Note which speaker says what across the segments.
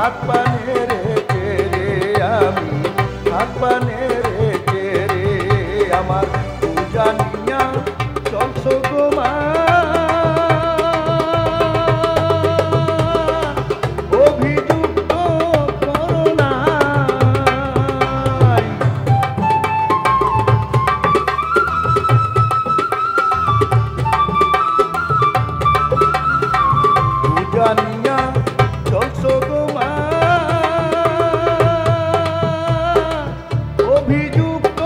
Speaker 1: হাত পানে রেখে রে আমি হাত পানে রেখে রে আমার পূজা নিয়া চলছো গো মা অভিযুক্ত করো না পূজা নিয়া চলছো গো মা অভিযুক্ত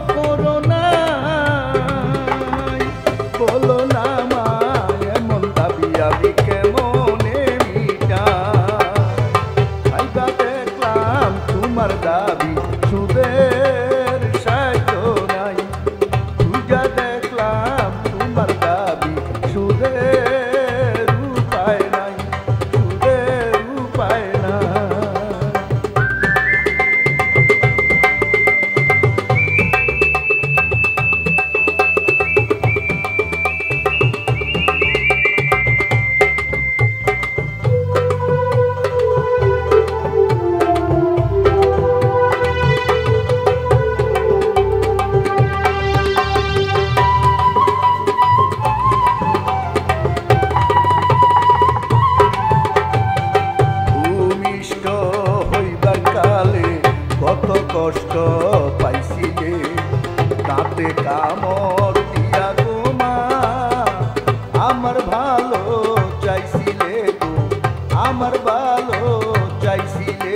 Speaker 1: করো না বলো না মা এমন দাবি আমি কেমনে মিটাই ভাইবা দেখলাম তোমার দাবি সুদের সাধ্য নাই পূজা দেখলাম তোমার দাবি সুদের উপায় নাই সুদের উপায় নাই ভূমিষ্ঠ হইবার কালে কত কষ্ট পাইছিলে তাতে কামড় দিয়া গো মা আমার ভালো চাইছিলে গো আমার ভালো চাইছিলে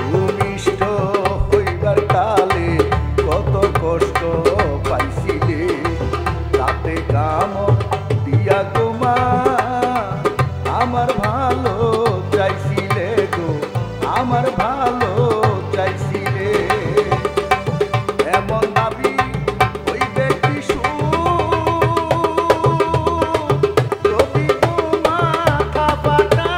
Speaker 1: ভূমিষ্ঠ হইবার কালে কত কষ্ট পাইছিলে তাতে কামড় দিয়া গো মা আমার ভালো চাইছিলে গো আমার ভালো চাইছিলে এমন দাবি হইবে কি যদি গো মাথা ফাটায়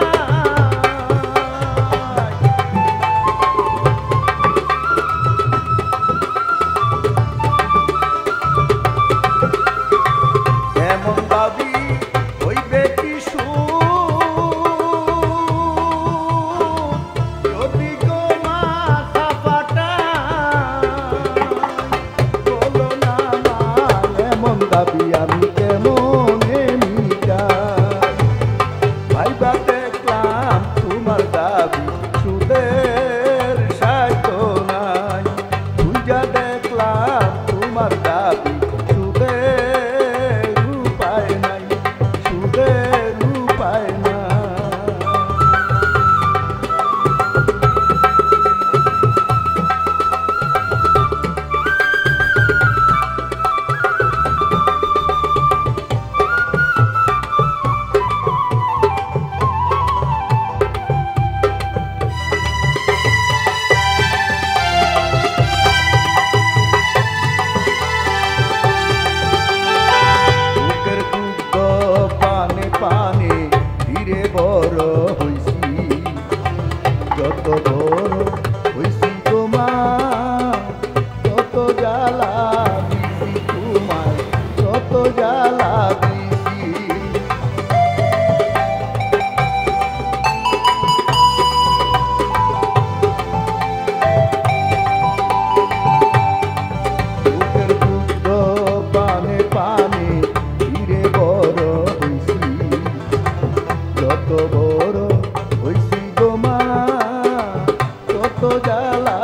Speaker 1: এমন দাবি হইবে কি যদি গো মাথা ফাটায় বলো না মা এমন দাবি আমি কেমনে মিটাই ভাইবা দেখলাম তোমার দাবি সুদের সাধ্য নাই পূজা দেখলাম তোমার দাবি সুদের উপায় নাই সুদের উপায় নাই বুকের দুগ্ধ পানে পানে ধীরে বড় হইছি যত বড় হইছি তোমা তত জ্বালা দিছি তোমায় তত জ্বালা দিছি বুকের দুগ্ধ পানে পানে ধীরে বড় হইছি যত বড় হইছি গো মা তত জ্বালা